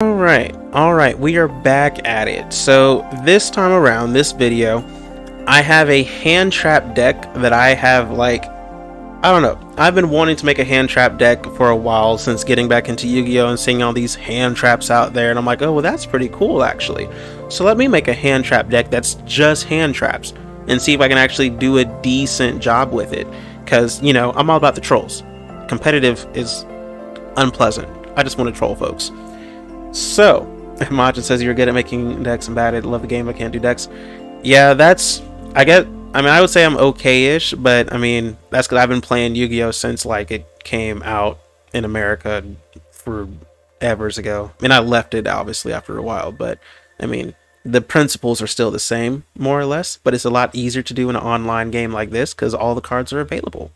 Alright, we are back at it. So this time around, this video, I have a hand trap deck that I have, like, I don't know. I've been wanting to make a hand trap deck for a while since getting back into Yu-Gi-Oh! And seeing all these hand traps out there, and I'm like, oh, well, that's pretty cool, actually. So let me make a hand trap deck that's just hand traps and see if I can actually do a decent job with it. Because, you know, I'm all about the trolls. Competitive is unpleasant. I just want to troll folks. So, Majin says you're good at making decks and bad at love the game but can't do decks. Yeah, I would say I'm okay-ish, but I mean, that's because I've been playing Yu-Gi-Oh! Since like it came out in America forever ago. I mean, I left it obviously after a while, but I mean, the principles are still the same, more or less, but it's a lot easier to do in an online game like this because all the cards are available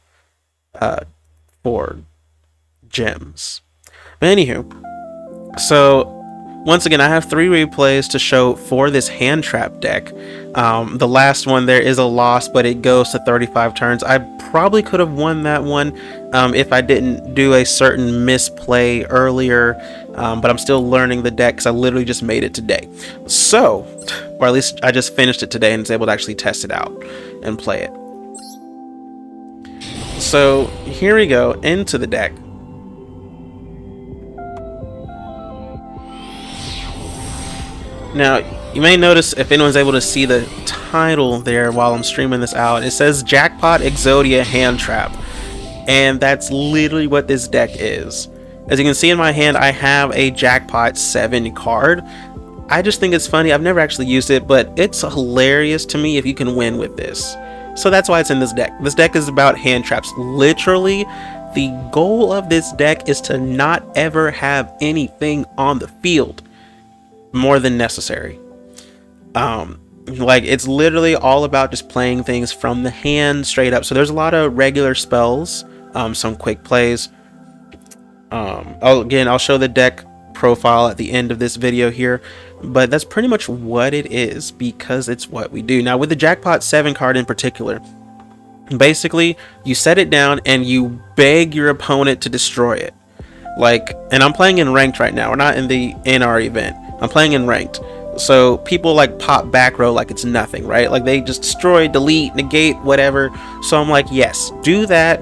for gems. But anywho, so once again, I have 3 replays to show for this hand trap deck. The last one there is a loss, but it goes to 35 turns. I probably could have won that one if I didn't do a certain misplay earlier, but I'm still learning the deck because I literally just made it today. So, or at least I just finished it today and was able to actually test it out and play it. So here we go into the deck. Now, you may notice if anyone's able to see the title there while I'm streaming this out, it says Jackpot Exodia Hand Trap. And that's literally what this deck is. As you can see in my hand, I have a Jackpot 7 card. I just think it's funny. I've never actually used it, but it's hilarious to me if you can win with this. So that's why it's in this deck. This deck is about hand traps. Literally, the goal of this deck is to not ever have anything on the field more than necessary. Like, it's literally all about just playing things from the hand straight up. So there's a lot of regular spells, some quick plays. I'll show the deck profile at the end of this video here, but that's pretty much what it is because it's what we do. Now with the Jackpot 7 card in particular, basically you set it down and you beg your opponent to destroy it. Like, and I'm playing in ranked right now. We're not in the NR event. I'm playing in ranked. So people like pop back row like it's nothing, right? Like they just destroy, delete, negate, whatever. So I'm like, yes, do that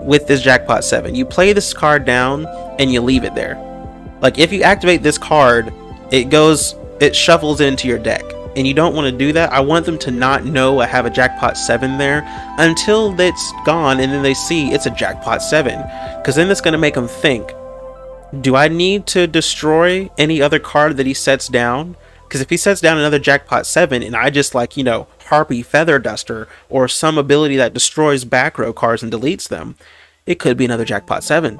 with this Jackpot 7. You play this card down and you leave it there. Like if you activate this card, it shuffles into your deck. And you don't want to do that. I want them to not know I have a Jackpot 7 there until it's gone and then they see it's a Jackpot 7. Because then it's going to make them think, do I need to destroy any other card that he sets down? Because if he sets down another Jackpot 7 and I just, like, you know, Harpy Feather Duster or some ability that destroys back row cards and deletes them, it could be another Jackpot 7.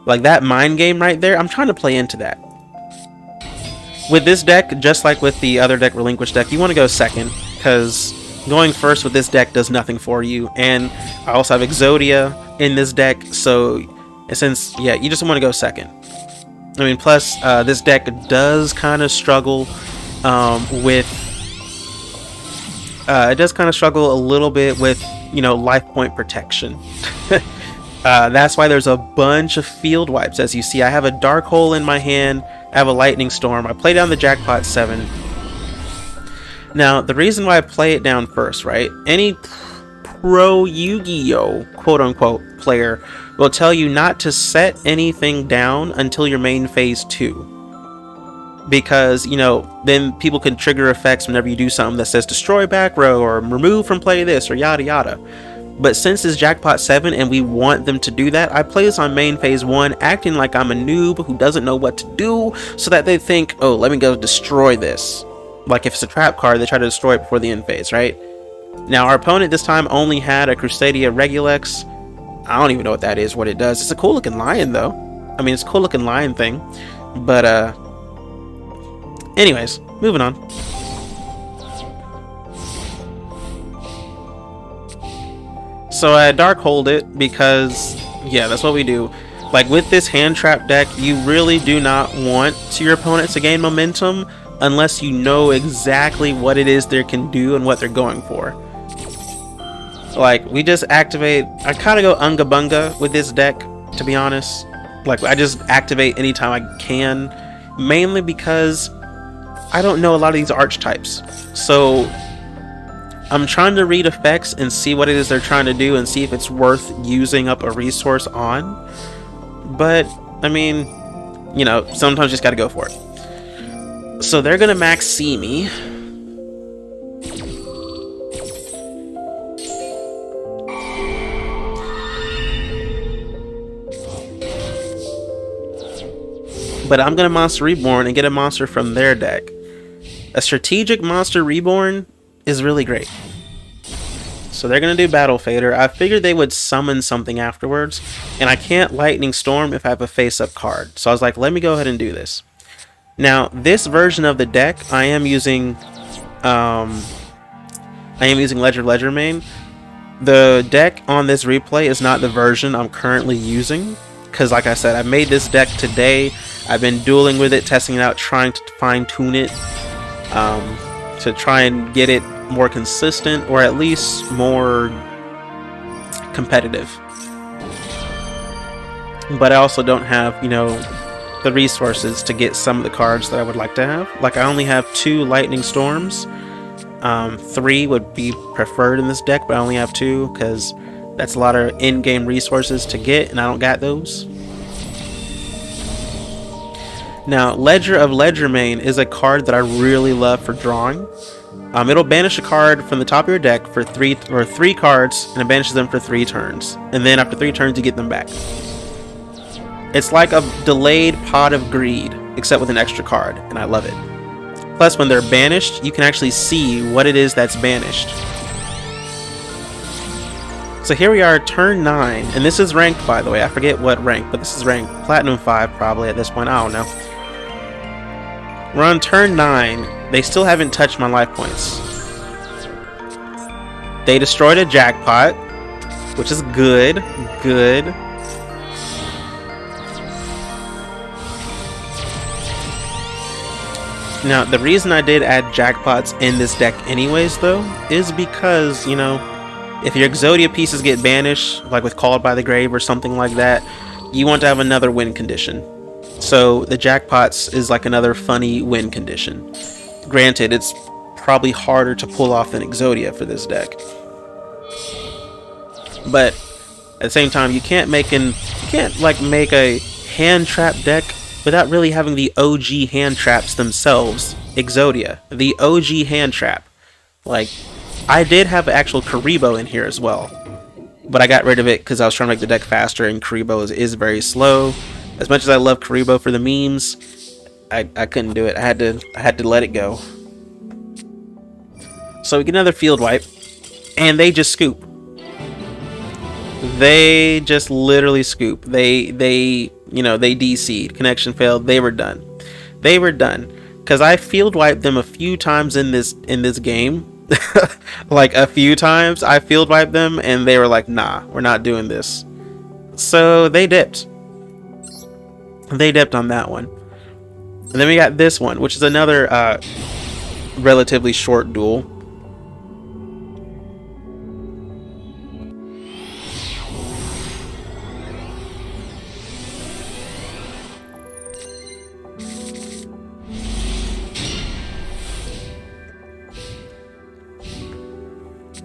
Like that mind game right there, I'm trying to play into that. With this deck, just like with the other deck, Relinquish deck, you want to go second because going first with this deck does nothing for you. And I also have Exodia in this deck, so since, yeah, you just want to go second. I mean, plus this deck does kind of struggle it does kind of struggle a little bit with, you know, life point protection. That's why there's a bunch of field wipes. As you see, I have a Dark Hole in my hand, I have a Lightning Storm, I play down the Jackpot 7. Now, the reason why I play it down first, right? Any pro Yu-Gi-Oh! Quote-unquote player will tell you not to set anything down until your main phase 2. Because, you know, then people can trigger effects whenever you do something that says destroy back row or remove from play this or yada yada. But since it's Jackpot 7 and we want them to do that, I play this on main phase 1 acting like I'm a noob who doesn't know what to do so that they think, oh, let me go destroy this. Like if it's a trap card, they try to destroy it before the end phase, right? Now our opponent this time only had a Crusadia Regulex. I don't even know what that is, what it does. It's a cool looking lion though. I mean, it's a cool looking lion thing. But anyways, moving on. So I Dark Hold it because, yeah, that's what we do. Like with this hand trap deck, you really do not want your opponent to gain momentum unless you know exactly what it is they can do and what they're going for. Like, we just activate, I kind of go unga bunga with this deck, to be honest. Like, I just activate anytime I can. mainly because I don't know a lot of these archetypes. So I'm trying to read effects and see what it is they're trying to do and see if it's worth using up a resource on. But, I mean, you know, sometimes you just gotta go for it. So they're gonna max C me. But I'm gonna Monster Reborn and get a monster from their deck. A strategic Monster Reborn is really great. So they're going to do Battle Fader. I figured they would summon something afterwards, and I can't Lightning Storm if I have a face-up card. So I was like, let me go ahead and do this. Now, this version of the deck, I am using Ledger of Ledgermane. The deck on this replay is not the version I'm currently using, because like I said, I made this deck today. I've been dueling with it, testing it out, trying to fine-tune it to try and get it more consistent, or at least more competitive. But I also don't have, you know, the resources to get some of the cards that I would like to have. Like, I only have 2 Lightning Storms. 3 would be preferred in this deck, but I only have 2 because that's a lot of in-game resources to get, and I don't got those. Now, Ledger of Ledgermane is a card that I really love for drawing. It'll banish a card from the top of your deck for 3 cards, and it banishes them for 3 turns. And then after 3 turns, you get them back. It's like a delayed Pot of Greed, except with an extra card, and I love it. Plus, when they're banished, you can actually see what it is that's banished. So here we are, turn 9, and this is ranked, by the way. I forget what rank, but this is ranked Platinum 5 probably at this point. I don't know. We're on turn 9. They still haven't touched my life points. They destroyed a Jackpot, which is good. Good. Now, the reason I did add Jackpots in this deck anyways, though, is because, you know, if your Exodia pieces get banished, like with Called by the Grave or something like that, you want to have another win condition. So the Jackpots is like another funny win condition. Granted, it's probably harder to pull off than Exodia for this deck. But at the same time, you can't make a hand trap deck without really having the OG hand traps themselves. Exodia, the OG hand trap. Like, I did have actual Karibo in here as well, but I got rid of it because I was trying to make the deck faster, and Karibo is very slow. As much as I love Karibo for the memes, I couldn't do it. I had to let it go. So we get another field wipe, and they just scoop. They just literally scoop. They DC'd. Connection failed. They were done. They were done. Because I field wiped them a few times in this game. Like a few times I field wiped them, and they were like, nah, we're not doing this. So they dipped. They dipped on that one. And then we got this one, which is another relatively short duel.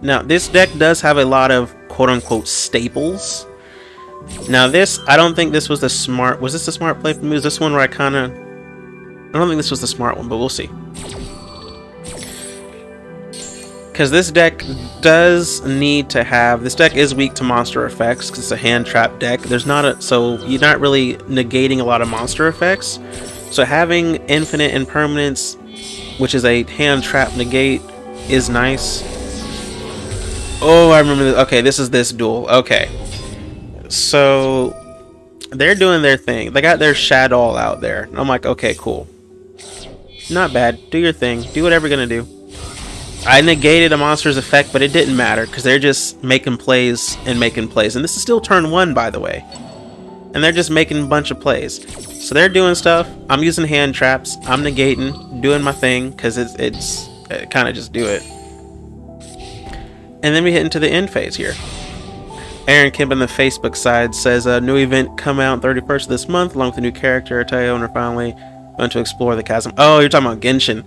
Now, this deck does have a lot of quote-unquote staples. Now this, I don't think this was the smart... Was this the smart play from me? Was this one where I kind of... I don't think this was the smart one, but we'll see. Because this deck does need to have... This deck is weak to monster effects because it's a hand trap deck. There's not a... So you're not really negating a lot of monster effects. So having infinite impermanence, which is a hand trap negate, is nice. Oh, I remember this. Okay, this is this duel. Okay. So they're doing their thing. They got their Shadow out there. I'm like, okay, cool. Not bad. Do your thing. Do whatever you're gonna do. I negated a monster's effect, but it didn't matter because they're just making plays and making plays. And this is still turn 1, by the way. And they're just making a bunch of plays. So they're doing stuff. I'm using hand traps. I'm negating, doing my thing because it's kind of just do it. And then we hit into the end phase here. Aaron Kemp on the Facebook side says, new event come out 31st of this month, along with a new character, I tell you, owner finally. Went to explore the chasm. Oh, you're talking about Genshin.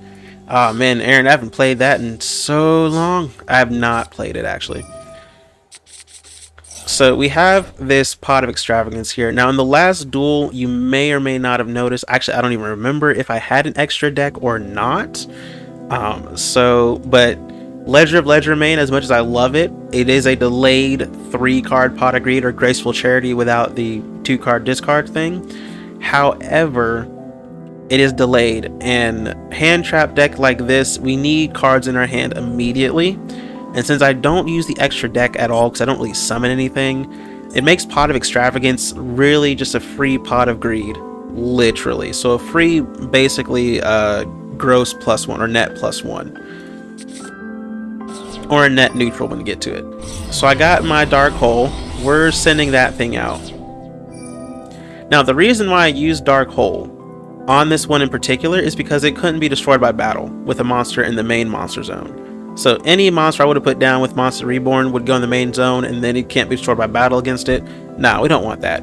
Oh man, Aaron, I haven't played that in so long. I have not played it actually. So we have this pot of extravagance here. Now in the last duel, you may or may not have noticed. Actually, I don't even remember if I had an extra deck or not. But Ledger of Ledger Main, as much as I love it, it is a delayed 3-card Pot of Greed or Graceful Charity without the 2-card discard thing. However, it is delayed, and hand trap deck like this, we need cards in our hand immediately. And since I don't use the extra deck at all because I don't really summon anything, it makes Pot of Extravagance really just a free Pot of Greed, literally. So a free, basically, gross +1 or net +1, or a net neutral when you get to it. So I got my Dark Hole. We're sending that thing out. Now the reason why I used Dark Hole on this one in particular is because it couldn't be destroyed by battle with a monster in the main monster zone. So any monster I would have put down with Monster Reborn would go in the main zone, and then it can't be destroyed by battle against it. Nah, we don't want that.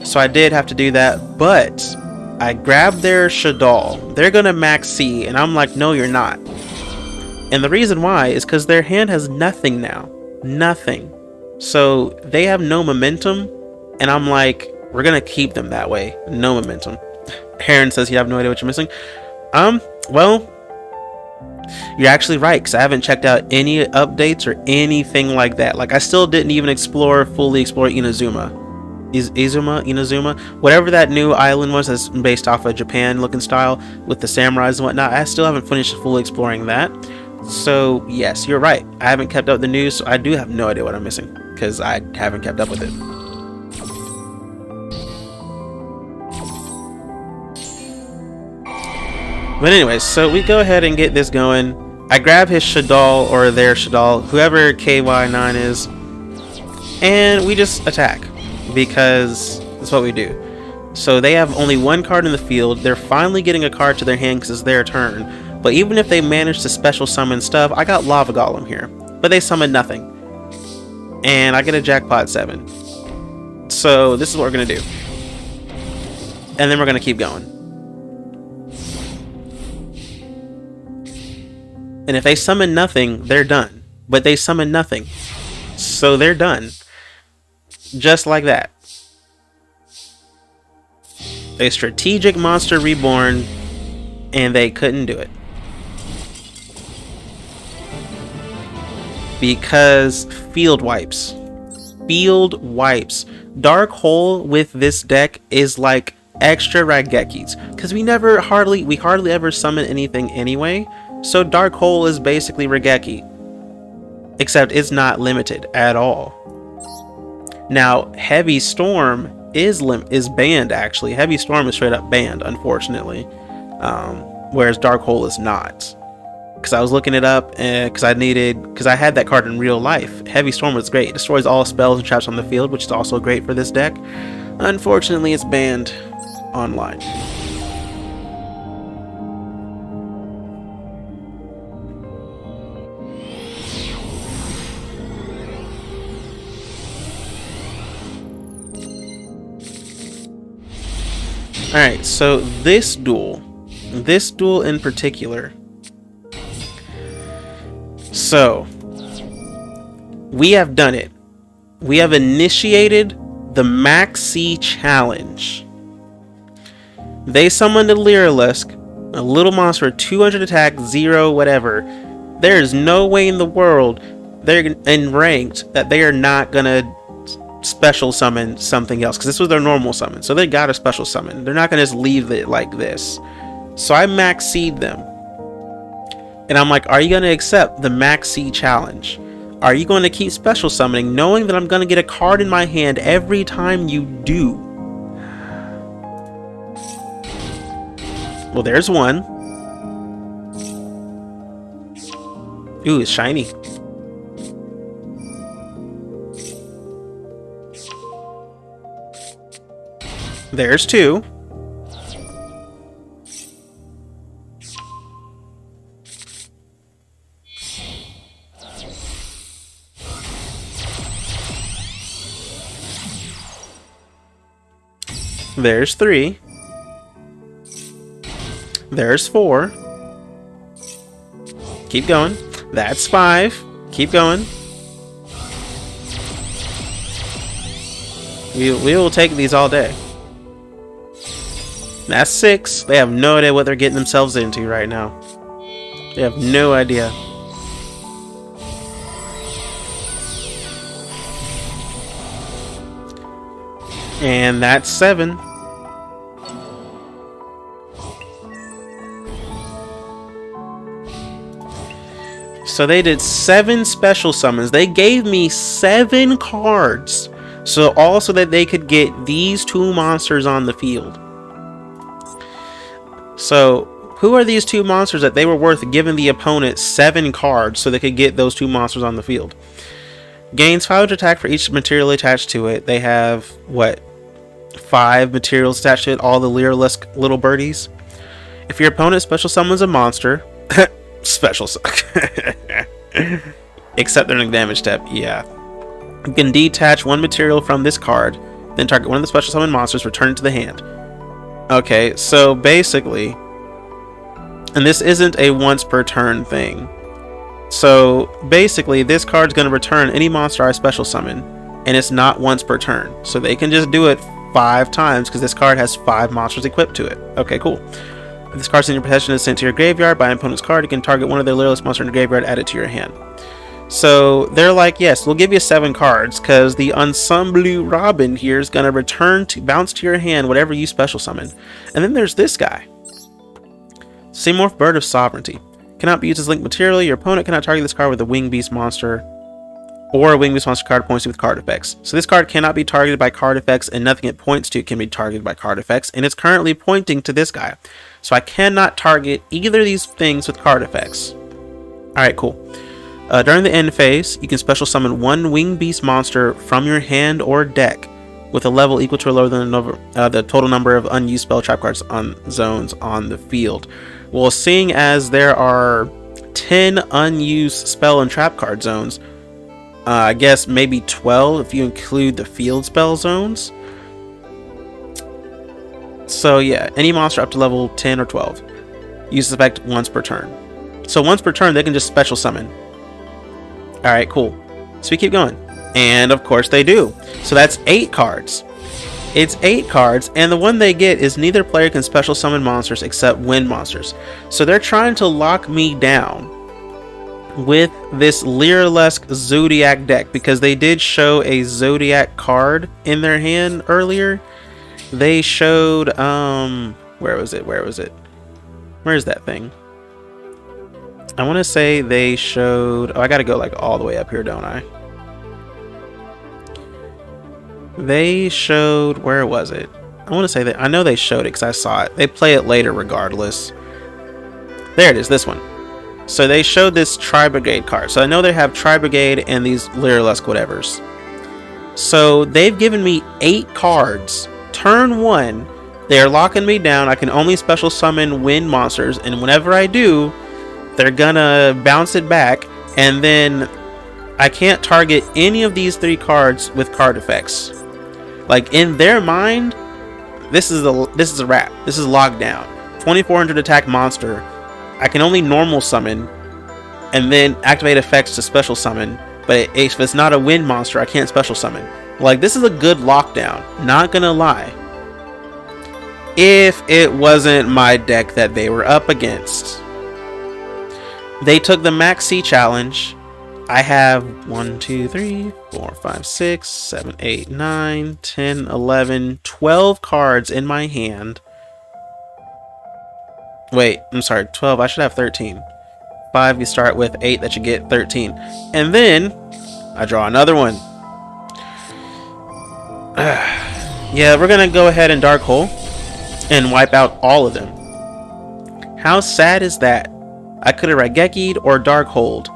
So I did have to do that, but I grabbed their Shaddoll. They're gonna max C, and I'm like, no, you're not. And the reason why is because their hand has nothing now. Nothing. So they have no momentum, and I'm like, we're gonna keep them that way. No momentum. Aaron says you have no idea what you're missing. Well, you're actually right, because I haven't checked out any updates or anything like that. Like, I still didn't even fully explore Inazuma. Inazuma? Whatever that new island was that's based off of Japan looking style with the samurais and whatnot. I still haven't finished fully exploring that. So, yes, you're right. I haven't kept up the news, so I do have no idea what I'm missing, because I haven't kept up with it. But anyways, so we go ahead and get this going. I grab his Shaddoll, or their Shaddoll, whoever KY9 is, and we just attack, because that's what we do. So they have only 1 card in the field. They're finally getting a card to their hand because it's their turn. But even if they manage to special summon stuff, I got Lava Golem here, but they summon nothing. And I get a Jackpot 7. So this is what we're going to do. And then we're going to keep going. And if they summon nothing, they're done. But they summon nothing. So they're done. Just like that. A strategic Monster Reborn, and they couldn't do it. Because field wipes. Field wipes. Dark Hole with this deck is like extra Ragekis. Because we hardly ever summon anything anyway. So Dark Hole is basically Regeki, except it's not limited at all. Now Heavy Storm is banned actually. Heavy Storm is straight up banned, unfortunately, whereas Dark Hole is not. Because I was looking it up, because I had that card in real life. Heavy Storm was great. It destroys all spells and traps on the field, which is also great for this deck. Unfortunately, it's banned online. Alright, so this duel in particular. So, we have done it. We have initiated the Max C challenge. They summoned a Lyrilusk, a little monster, 200 attack, 0 whatever. There is no way in the world they're in ranked that they are not gonna special summon something else, because this was their normal summon, so they got a special summon. They're not gonna just leave it like this. So I max seed them, and I'm like, are you gonna accept the Max C challenge? Are you going to keep special summoning, knowing that I'm gonna get a card in my hand every time you do? Well, there's one. Ooh, it's shiny. There's 2. There's 3. There's 4. Keep going. That's 5. Keep going. We will take these all day. That's 6. They have no idea what they're getting themselves into right now. They have no idea. And that's 7. So they did 7 special summons. They gave me 7 cards. So also that they could get these 2 monsters on the field. So who are these 2 monsters that they were worth giving the opponent 7 cards so they could get those 2 monsters on the field? Gains 500 attack for each material attached to it. They have, what, 5 materials attached to it, all the Leerlusk little birdies. If your opponent special summons a monster, special suck. Except during damage step, yeah. You can detach 1 material from this card, then target one of the special summon monsters, return it to the hand. Okay, so basically, and this isn't a once per turn thing. So basically, this card's going to return any monster I special summon, and it's not once per turn. So they can just do it 5 times because this card has 5 monsters equipped to it. Okay, cool. If this card's in your possession is sent to your graveyard by an opponent's card, you can target one of their Leerlusk monsters in the graveyard, add it to your hand. So they're like, yes, we'll give you 7 cards because the Ensemble Robin here is going to return to bounce to your hand whatever you special summon. And then there's this guy. Seamorph Bird of Sovereignty. Cannot be used as link material. Your opponent cannot target this card with a Wing Beast monster or a Wing Beast monster card points to with card effects. So this card cannot be targeted by card effects, and nothing it points to can be targeted by card effects, and it's currently pointing to this guy. So I cannot target either of these things with card effects. Alright, cool. During the end phase, you can special summon 1 Wing Beast monster from your hand or deck with a level equal to or lower than the total number of unused spell trap cards on zones on the field. Well, seeing as there are 10 unused spell and trap card zones, I guess maybe 12 if you include the field spell zones. So yeah, any monster up to level 10 or 12 uses effect once per turn. So once per turn, they can just special summon. Alright, cool. So we keep going. And of course they do. So that's 8 cards. It's 8 cards, and the one they get is neither player can special summon monsters except wind monsters. So they're trying to lock me down with this Leerlusk Zodiac deck because they did show a Zodiac card in their hand earlier. They showed, where was it? Where's that thing? I want to say they showed... Oh, I got to go like all the way up here, don't I? They showed... Where was it? I want to say that... I know they showed it because I saw it. They play it later regardless. There it is, this one. So they showed this Tri-Brigade card. So I know they have Tri-Brigade and these Leerlusk whatevers. So they've given me 8 cards. Turn 1, they are locking me down. I can only special summon wind monsters, and whenever I do, they're gonna bounce it back, and then I can't target any of these 3 cards with card effects. Like, in their mind, this is a wrap. This is locked down. 2400 attack monster. I can only normal summon and then activate effects to special summon, but if it's not a wind monster, I can't special summon. Like, this is a good lockdown, not gonna lie. If it wasn't my deck that they were up against. They took the Max C challenge. I have 1, 2, 3, 4, 5, 6, 7, 8, 9, 10, 11, 12 cards in my hand. Wait, I'm sorry, 12. I should have 13. 5, you start with 8, that you get 13. And then I draw another one. Yeah, we're gonna go ahead and Dark Hole and wipe out all of them. How sad is that? I could have Raigeki'd or Dark Holed.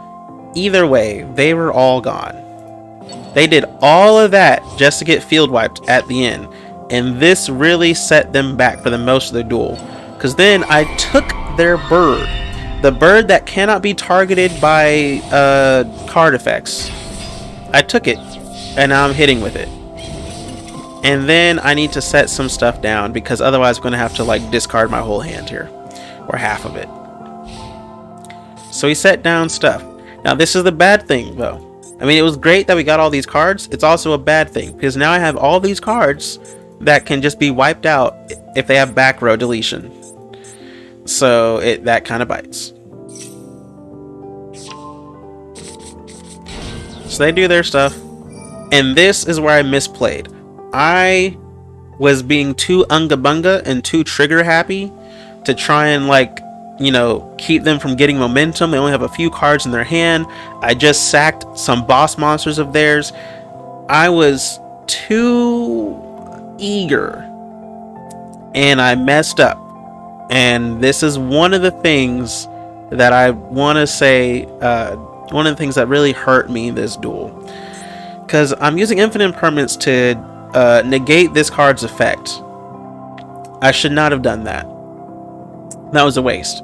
Either way, they were all gone. They did all of that just to get field wiped at the end, and this really set them back for the most of the duel. Because then I took their bird, the bird that cannot be targeted by card effects. I took it, and now I'm hitting with it. And then I need to set some stuff down because otherwise I'm going to have to like discard my whole hand here. or half of it. So he set down stuff. Now this is the bad thing though. I mean, it was great that we got all these cards. It's also a bad thing because now I have all these cards that can just be wiped out if they have back row deletion. So that kind of bites. So they do their stuff. And this is where I misplayed. I was being too unga bunga and too trigger happy to try and, like, you know, keep them from getting momentum. They only have a few cards in their hand. I just sacked some boss monsters of theirs. I was too eager and I messed up. And this is one of the things that I want to say, one of the things that really hurt me in this duel. Because I'm using infinite impermanence to negate this card's effect. I should not have done that. That was a waste.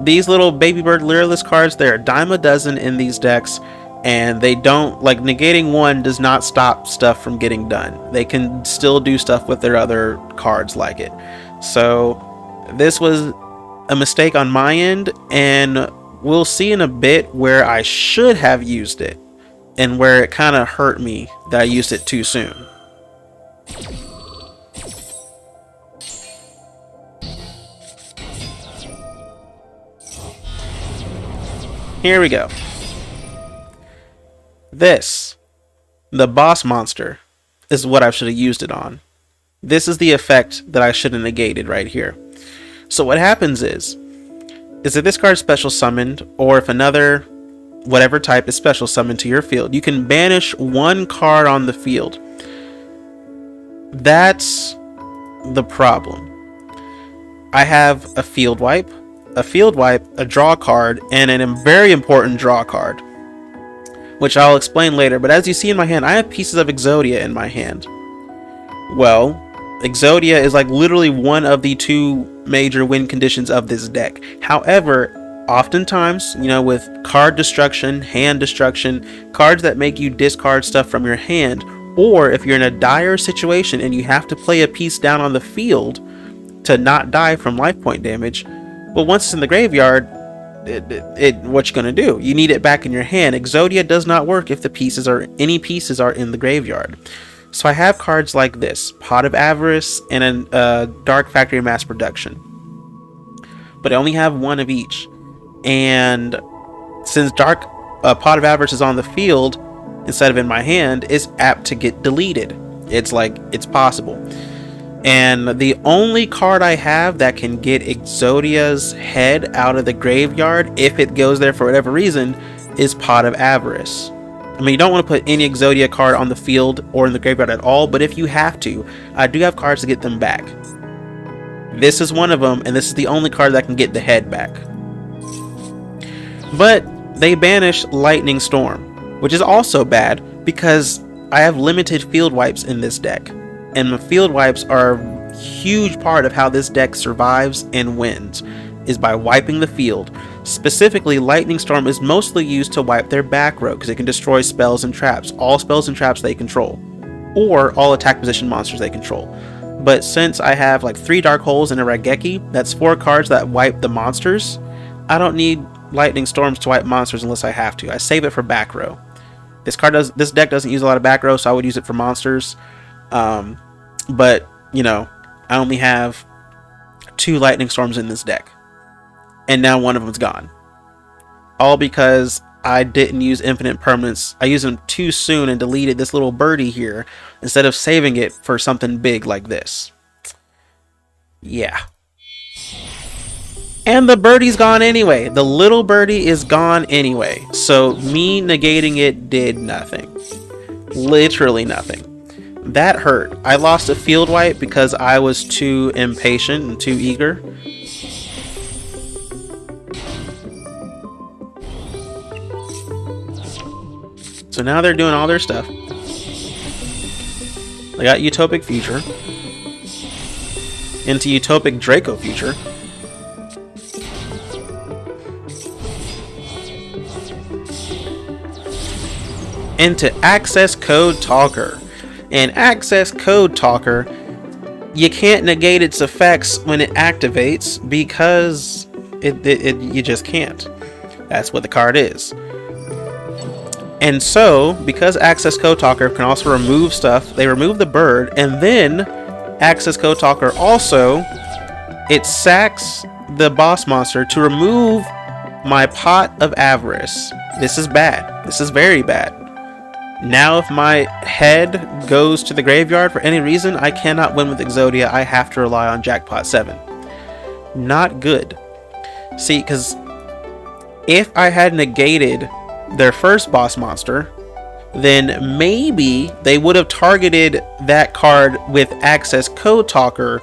These little baby bird lyralist cards, they're a dime a dozen in these decks, and they don't, like, negating one does not stop stuff from getting done. They can still do stuff with their other cards like it. So this was a mistake on my end, and we'll see in a bit where I should have used it and where it kind of hurt me that I used it too soon. Here we go. This, the boss monster, is what I should have used it on. This is the effect that I should have negated right here. So what happens is if this card is special summoned, or if another whatever type is special summoned to your field, you can banish one card on the field. That's the problem. I have a field wipe, a draw card, and a very important draw card, which I'll explain later. But as you see in my hand, I have pieces of Exodia in my hand. Well, Exodia is like literally one of the two major win conditions of this deck. However, oftentimes, you know, with card destruction, hand destruction, cards that make you discard stuff from your hand, or if you're in a dire situation and you have to play a piece down on the field to not die from life point damage, well, once it's in the graveyard, what you gonna do? You need it back in your hand. Exodia does not work if any pieces are in the graveyard. So I have cards like this, Pot of Avarice and a Dark Factory Mass Production, but I only have one of each. And since Pot of Avarice is on the field instead of in my hand, it's apt to get deleted. It's possible. And the only card I have that can get Exodia's head out of the graveyard, if it goes there for whatever reason, is Pot of Avarice. I mean, you don't want to put any Exodia card on the field or in the graveyard at all, but if you have to, I do have cards to get them back. This is one of them, and this is the only card that can get the head back. But they banish Lightning Storm, which is also bad because I have limited field wipes in this deck. And the field wipes are a huge part of how this deck survives and wins, is by wiping the field. Specifically, Lightning Storm is mostly used to wipe their back row because it can destroy spells and traps, all spells and traps they control, or all attack position monsters they control. But since I have like 3 Dark Holes and a Raigeki, that's 4 cards that wipe the monsters. I don't need Lightning Storms to wipe monsters unless I have to. I save it for back row. This deck doesn't use a lot of back row, so I would use it for monsters. But, you know, I only have 2 Lightning Storms in this deck. And now one of them's gone. All because I didn't use infinite permanence. I used them too soon and deleted this little birdie here instead of saving it for something big like this. Yeah. And the birdie's gone anyway. The little birdie is gone anyway. So me negating it did nothing. Literally nothing. That hurt. I lost a field wipe because I was too impatient and too eager. So now they're doing all their stuff. They got Utopic Future into Utopic Draco Future. Into Access Code Talker. And Access Code Talker, you can't negate its effects when it activates because You just can't. That's what the card is. And so, because Access Code Talker can also remove stuff, they remove the bird, and then Access Code Talker also, it sacks the boss monster to remove my Pot of Avarice. This is bad. This is very bad. Now if my head goes to the graveyard for any reason, I cannot win with Exodia. I have to rely on Jackpot 7. Not good. See, because if I had negated their first boss monster, then maybe they would have targeted that card with Access Code Talker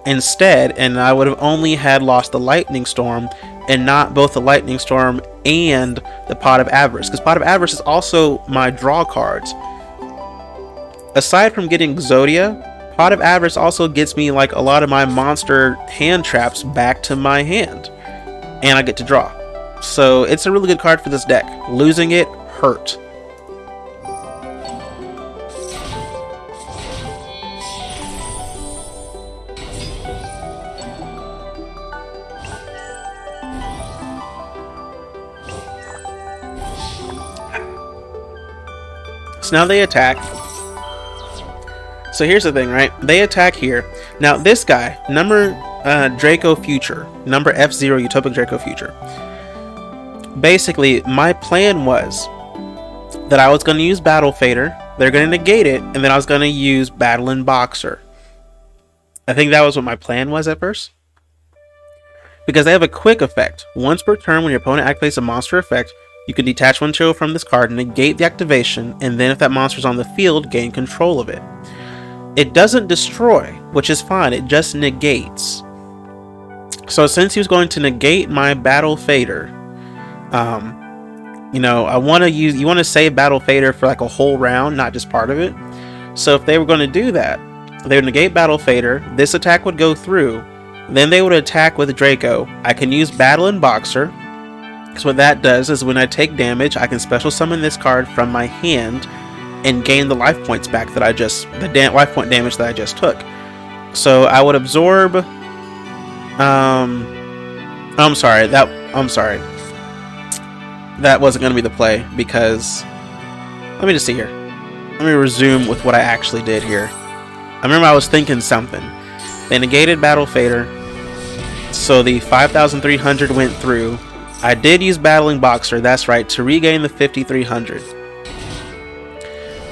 instead, and I would have only had lost the Lightning Storm and not both the Lightning Storm and the Pot of Avarice, because Pot of Avarice is also my draw cards. Aside from getting Exodia, Pot of Avarice also gets me like a lot of my monster hand traps back to my hand, and I get to draw. So it's a really good card for this deck. Losing it hurt. So now they attack. So here's the thing, right? They attack here. Now this guy, number Draco Future, number F0 Utopic Draco Future. Basically, my plan was that I was going to use Battle Fader, they're going to negate it, and then I was going to use Battle and Boxer. I think that was what my plan was at first. Because they have a quick effect. Once per turn, when your opponent activates a monster effect, you can detach one material from this card, negate the activation, and then if that monster is on the field, gain control of it. It doesn't destroy, which is fine, it just negates. So since he was going to negate my Battle Fader, you know, you want to save Battle Fader for like a whole round, not just part of it. So if they were going to do that, they would negate Battle Fader, this attack would go through, then they would attack with Draco. I can use Battle and Boxer, because what that does is when I take damage, I can special summon this card from my hand and gain the life points back that life point damage that I just took. So I would absorb, I'm sorry. That wasn't going to be the play, because let me just see here. Let me resume with what I actually did here. I remember I was thinking something. They negated Battle Fader, so the 5,300 went through. I did use Battling Boxer, that's right, to regain the 5,300.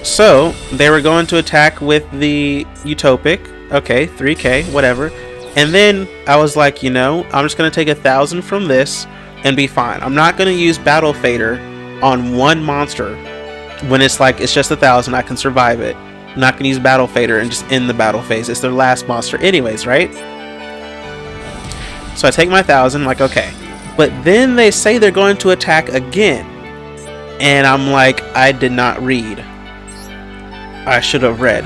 So they were going to attack with the Utopic. Okay, 3k, whatever. And then I was like, you know, I'm just going to take 1,000 from this and be fine. I'm not going to use Battle Fader on one monster when it's just 1,000. I can survive it. I'm not going to use Battle Fader and just end the battle phase. It's their last monster anyways, right? So I take my 1,000, like, okay. But then they say they're going to attack again. And I'm like, I did not read. I should have read.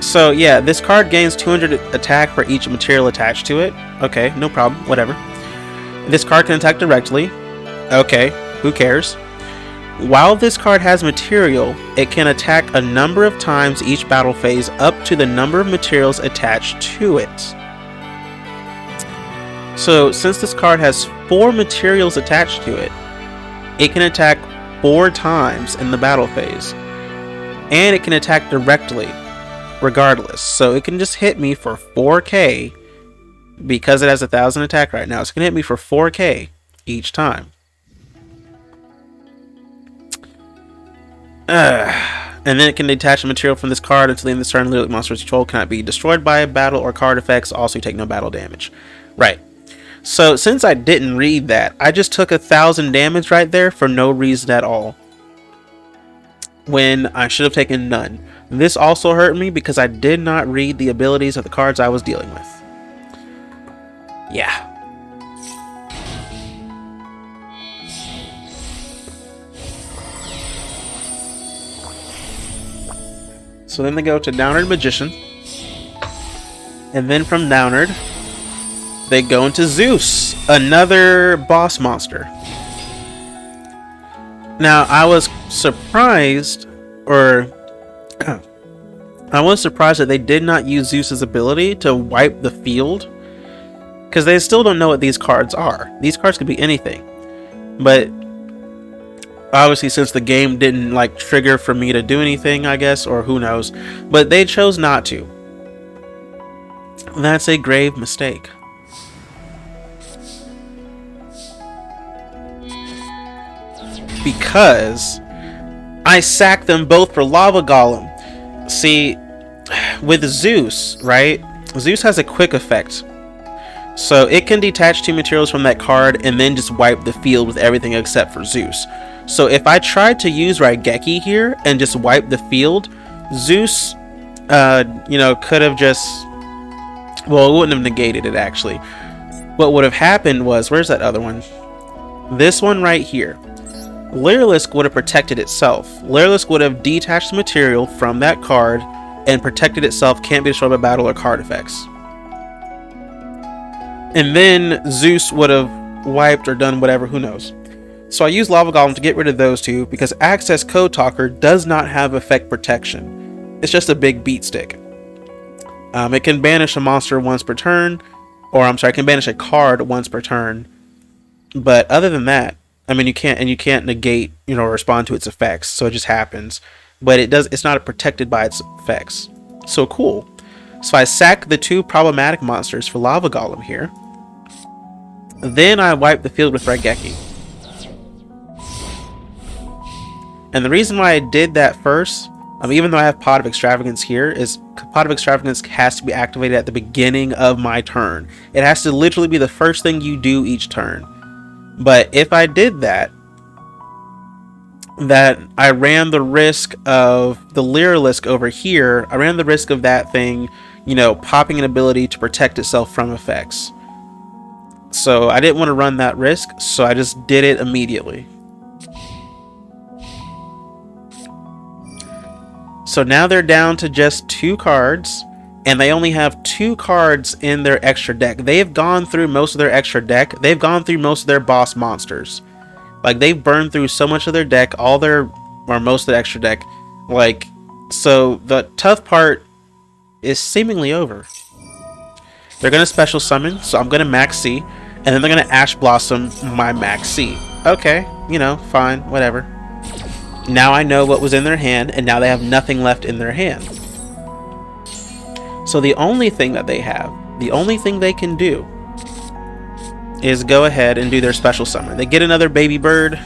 So yeah, this card gains 200 attack for each material attached to it. Okay, no problem, whatever. This card can attack directly. Okay, who cares? While this card has material, it can attack a number of times each battle phase up to the number of materials attached to it. So since this card has 4 materials attached to it, it can attack 4 times in the battle phase. And it can attack directly, regardless. So it can just hit me for 4k, because it has 1,000 attack right now. It's going to hit me for 4k each time. And then it can detach a material from this card until the end of this turn. Literally, monster's control cannot be destroyed by battle or card effects. Also, you take no battle damage. Right. So since I didn't read that, I just took 1,000 damage right there for no reason at all, when I should have taken none. This also hurt me because I did not read the abilities of the cards I was dealing with. Yeah. So then they go to Downard Magician. And then from Downard, they go into Zeus, another boss monster. Now, I was surprised, I was surprised that they did not use Zeus's ability to wipe the field. because they still don't know what these cards are. These cards could be anything, but obviously since the game didn't like trigger for me to do anything, I guess, or who knows, but they chose not to. That's a grave mistake. Because I sacked them both for Lava Golem. See, with Zeus, right? Zeus has a quick effect. So it can detach 2 materials from that card and then just wipe the field with everything except for Zeus. So if I tried to use Raigeki here and just wipe the field, Zeus, could have just... Well, it wouldn't have negated it, actually. What would have happened was... Where's that other one? This one right here. Lyrilisk would have protected itself. Lyrilisk would have detached the material from that card and protected itself, can't be destroyed by battle or card effects. And then Zeus would have wiped or done whatever, who knows. So I used Lava Golem to get rid of those two because Access Code Talker does not have effect protection. It's just a big beat stick. It can banish a monster once per turn, or I'm sorry, it can banish a card once per turn. But other than that, I mean, you can't negate, or respond to its effects, so it just happens. But it's not protected by its effects. So cool. So I sack the 2 problematic monsters for Lava Golem here. Then I wipe the field with Raigeki. And the reason why I did that first, even though I have Pot of Extravagance here, is Pot of Extravagance has to be activated at the beginning of my turn. It has to literally be the first thing you do each turn. But if I did that I ran the risk of the Lyrilisk over here. I ran the risk of that thing, popping an ability to protect itself from effects. So I didn't want to run that risk, so I just did it immediately. So now they're down to just 2 cards, and they only have 2 cards in their extra deck. They've gone through most of their extra deck. They've gone through most of their boss monsters. Like, they've burned through so much of their deck, most of the extra deck. Like, so the tough part is seemingly over. They're going to special summon, so I'm going to max C, and then they're going to Ash Blossom my max C. Okay, fine, whatever. Now I know what was in their hand, and now they have nothing left in their hand. So the only thing that they have, the only thing they can do, is go ahead and do their special summon. They get another baby bird,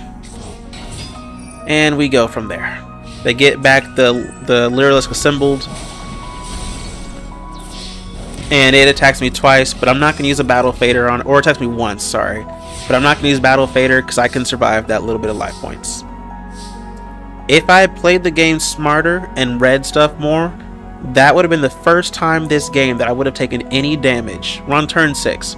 and we go from there. They get back the Lyrilisk assembled, and it attacks me twice, but I'm not going to use a Battle Fader on, or attacks me once, sorry. But I'm not going to use Battle Fader because I can survive that little bit of life points. If I had played the game smarter and read stuff more, that would have been the first time this game that I would have taken any damage. We're on turn 6.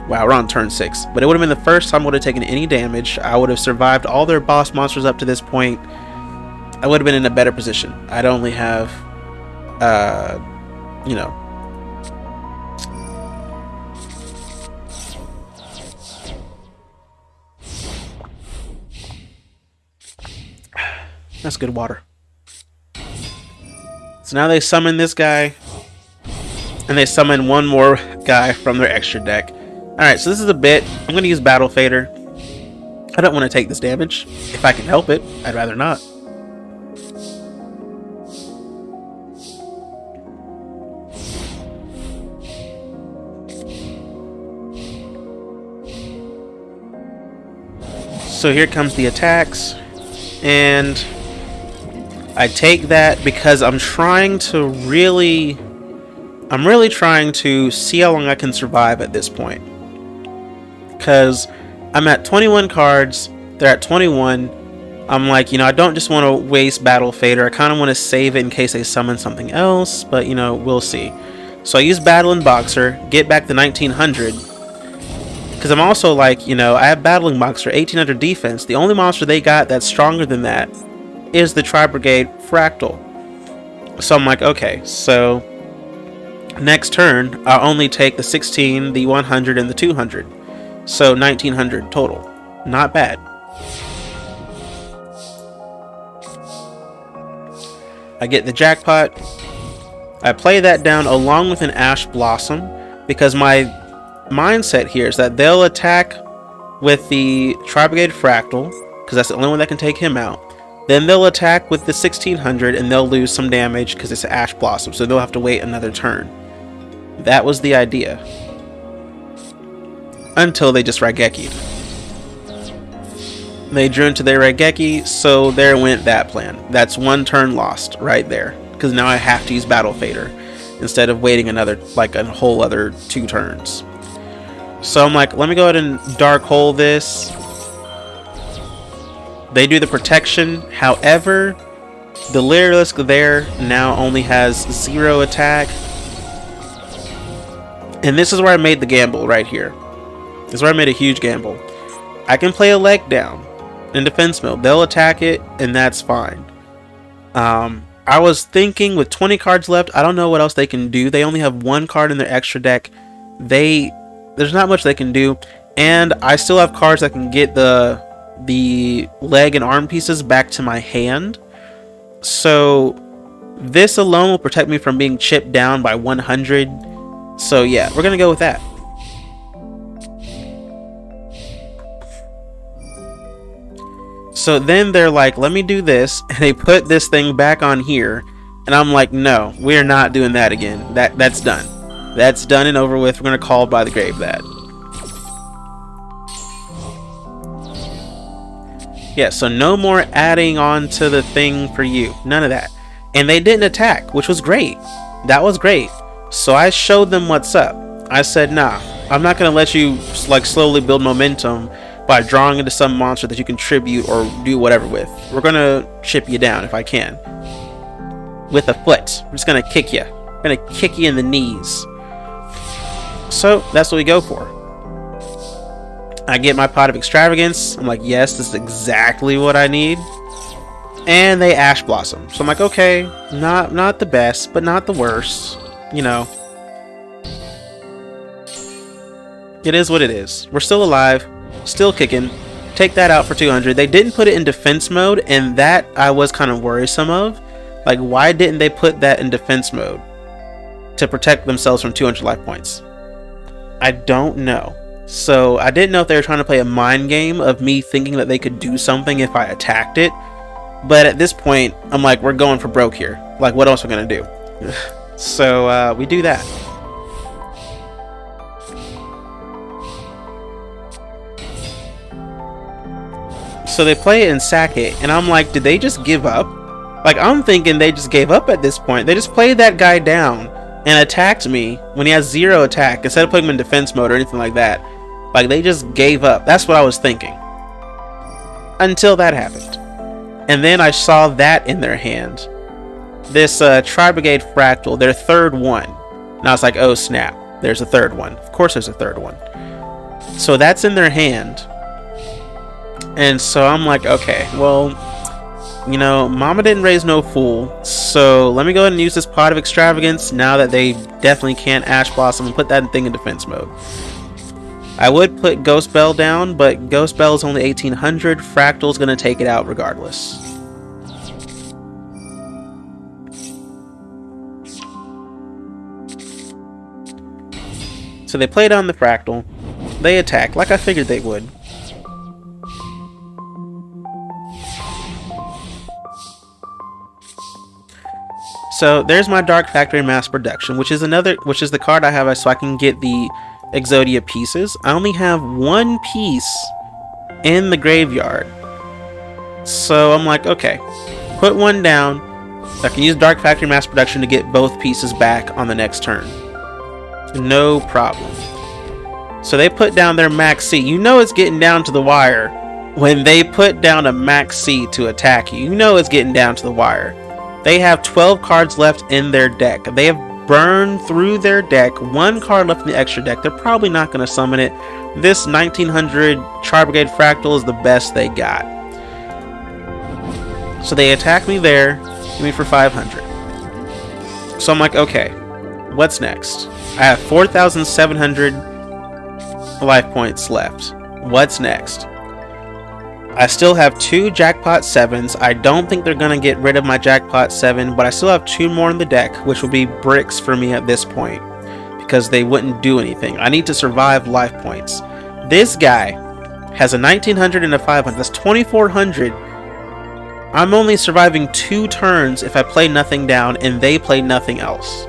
Wow, we're on turn 6. But it would have been the first time I would have taken any damage. I would have survived all their boss monsters up to this point. I would have been in a better position. I'd only have, That's good water. So now they summon this guy, and they summon one more guy from their extra deck. Alright, so this is a bit. I'm going to use Battle Fader. I don't want to take this damage. If I can help it, I'd rather not. So here comes the attacks, and I take that because I'm really trying to see how long I can survive at this point. Because I'm at 21 cards, they're at 21. I'm like, I don't just want to waste Battle Fader. I kind of want to save it in case they summon something else, but we'll see. So I use Battle and Boxer, get back to 1900. Because I'm also like, I have Battling Boxer, 1800 defense. The only monster they got that's stronger than that is the Tri-Brigade Fractal. So I'm like, okay, so next turn, I'll only take the 16, the 100, and the 200. So 1900 total. Not bad. I get the Jackpot. I play that down along with an Ash Blossom because my mindset here is that they'll attack with the Tri-Brigade Fractal, because that's the only one that can take him out. Then they'll attack with the 1600 and they'll lose some damage because it's an Ash Blossom, so they'll have to wait another turn. That was the idea. Until they just Raigeki'd. They drew into their Raigeki, so there went that plan. That's one turn lost right there, because now I have to use Battle Fader instead of waiting another, like a whole other 2 turns. So I'm like, let me go ahead and Dark Hole this. They do the protection. However, the Lyrilisk there now only has 0 attack. And this is where I made the gamble right here. This is where I made a huge gamble. I can play a leg down in defense mode. They'll attack it, and that's fine. I was thinking with 20 cards left, I don't know what else they can do. They only have 1 card in their extra deck. There's not much they can do. And I still have cards that can get the leg and arm pieces back to my hand. So this alone will protect me from being chipped down by 100. So yeah, we're gonna go with that. So then they're like, let me do this, and they put this thing back on here, and I'm like, no, we're not doing that again. That's done. That's done and over with. We're gonna call by the grave that. Yeah, so no more adding on to the thing for you. None of that. And they didn't attack, which was great. That was great. So I showed them what's up. I said, nah, I'm not going to let you like slowly build momentum by drawing into some monster that you contribute or do whatever with. We're going to chip you down if I can. With a foot. I'm just going to kick you. I'm going to kick you in the knees. So that's what we go for. I get my Pot of Extravagance. I'm like, yes, this is exactly what I need. And they Ash Blossom. So I'm like, okay, not the best, but not the worst. You know. It is what it is. We're still alive. Still kicking. Take that out for 200. They didn't put it in defense mode, and that I was kind of worrisome of. Like, why didn't they put that in defense mode? To protect themselves from 200 life points. I don't know. So I didn't know if they were trying to play a mind game of me thinking that they could do something if I attacked it. But at this point, I'm like, we're going for broke here. Like, what else are we going to do? So we do that. So they play it and sack it. And I'm like, did they just give up? Like, I'm thinking they just gave up at this point. They just played that guy down and attacked me when he has 0 attack instead of putting him in defense mode or anything like that. Like, they just gave up. That's what I was thinking. Until that happened. And then I saw that in their hand. This Tri-Brigade Fractal, their 3rd one. Now it's like, oh snap, there's a 3rd one. Of course there's a 3rd one. So that's in their hand. And so I'm like, okay, well, you know, Mama didn't raise no fool. So let me go ahead and use this Pot of Extravagance now that they definitely can't Ash Blossom and put that thing in defense mode. I would put Ghost Bell down, but Ghost Bell is only 1800. Fractal's going to take it out regardless. So they play down the Fractal. They attack, like I figured they would. So there's my Dark Factory Mass Production, which is the card I have so I can get the Exodia pieces. I only have 1 piece in the graveyard. So I'm like, okay, put 1 down. I can use Dark Factory Mass Production to get both pieces back on the next turn. No problem. So they put down their Max C. You know it's getting down to the wire when they put down a Max C to attack you. You know it's getting down to the wire. They have 12 cards left in their deck. They have burned through their deck. 1 card left in the extra deck. They're probably not going to summon it. This 1900 Tri-Brigade Fractal is the best they got. So they attack me there. Give me for 500. So I'm like, okay, what's next? I have 4,700 life points left. What's next? I still have 2 Jackpot 7s. I don't think they're going to get rid of my Jackpot 7, but I still have 2 more in the deck, which will be bricks for me at this point. because they wouldn't do anything. I need to survive life points. This guy has a 1900 and a 500. That's 2400. I'm only surviving 2 turns if I play nothing down and they play nothing else.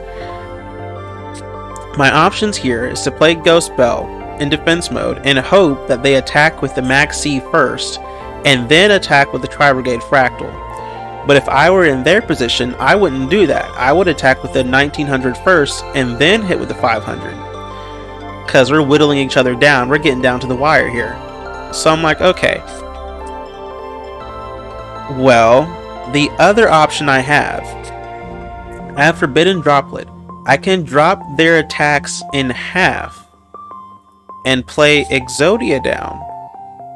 My options here is to play Ghost Bell in defense mode and hope that they attack with the Max C first and then attack with the Tri-Brigade Fractal. But if I were in their position, I wouldn't do that. I would attack with the 1900 first and then hit with the 500. Because we're whittling each other down. We're getting down to the wire here. So I'm like, okay. Well, the other option I have Forbidden Droplet. I can drop their attacks in half and play Exodia down.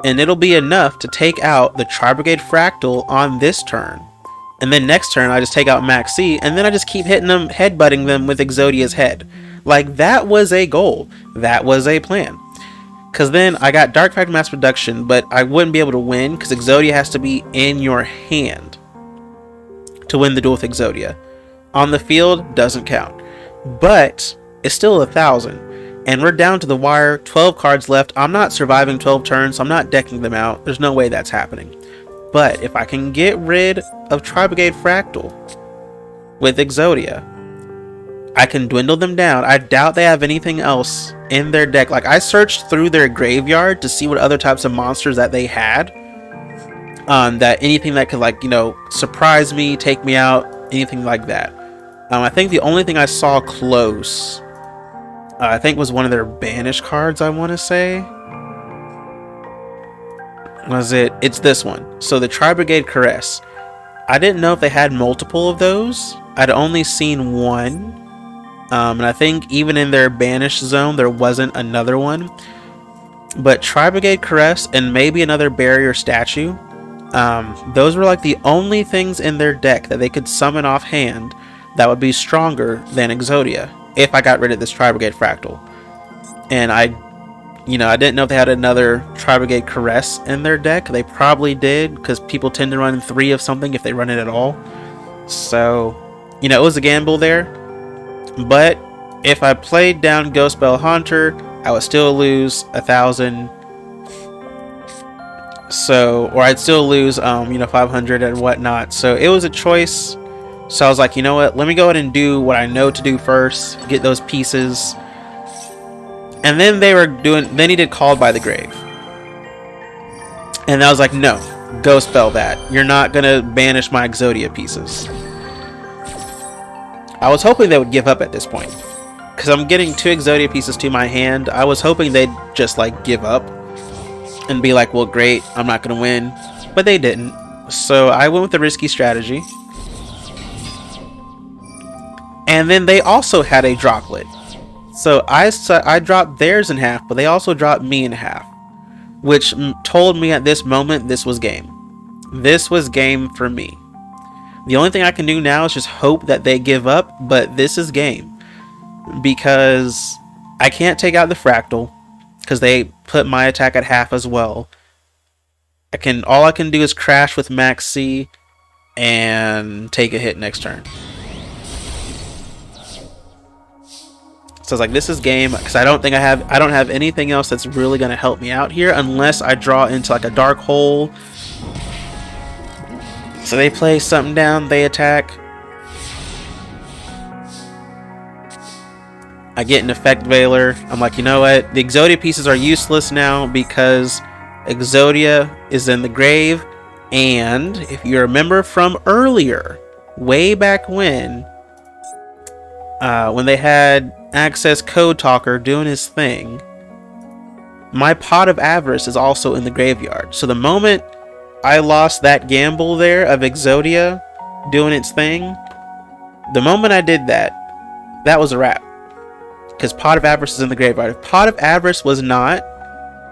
And it'll be enough to take out the Tri-Brigade Fractal on this turn. And then next turn I just take out Max C, and then I just keep hitting them, headbutting them with Exodia's head. Like, that was a goal. That was a plan. Because then I got Dark Factor Mass Reduction, but I wouldn't be able to win because Exodia has to be in your hand to win the duel with Exodia. On the field, doesn't count. But it's still 1,000. And we're down to the wire, 12 cards left. I'm not surviving 12 turns, so I'm not decking them out. There's no way that's happening. But if I can get rid of Tri-Brigade Fractal with Exodia, I can dwindle them down. I doubt they have anything else in their deck. Like, I searched through their graveyard to see what other types of monsters that they had. That anything that could, like, you know, surprise me, take me out, anything like that. I think the only thing I saw close, I think was one of their banished cards, I want to say. Was it? It's this one. So the Tri-Brigade Caress. I didn't know if they had multiple of those. I'd only seen one. And I think even in their banished zone, there wasn't another one. But Tri-Brigade Caress and maybe another barrier statue. Those were like the only things in their deck that they could summon off hand that would be stronger than Exodia if I got rid of this Tri-Brigade Fractal. And I didn't know if they had another Tri-Brigade Caress in their deck. They probably did, because people tend to run 3 of something if they run it at all. So, it was a gamble there. But if I played down Ghost Bell Haunter, I would still lose 1,000. So, or I'd still lose, 500 and whatnot. So it was a choice. So I was like, you know what? Let me go ahead and do what I know to do first. Get those pieces. And then then he did Called by the Grave. And I was like, no, Ghost Bell that. You're not going to banish my Exodia pieces. I was hoping they would give up at this point. Because I'm getting 2 Exodia pieces to my hand. I was hoping they'd just, like, give up. And be like, well, great, I'm not going to win. But they didn't. So I went with the risky strategy. And then they also had a droplet. So I dropped theirs in half, but they also dropped me in half. Which told me at this moment this was game. This was game for me. The only thing I can do now is just hope that they give up, but this is game. Because I can't take out the Fractal, because they put my attack at half as well. All I can do is crash with Max C and take a hit next turn. So I was like, this is game, because I don't have anything else that's really going to help me out here unless I draw into like a dark hole. So they play something down, they attack. I get an Effect Veiler. I'm like, you know what? The Exodia pieces are useless now because Exodia is in the grave. And if you remember from earlier, way back when they had Access Code Talker doing his thing, my Pot of Avarice is also in the graveyard. So the moment I lost that gamble there of Exodia doing its thing, the moment I did that, that was a wrap. Because Pot of Avarice is in the graveyard. If Pot of Avarice was not,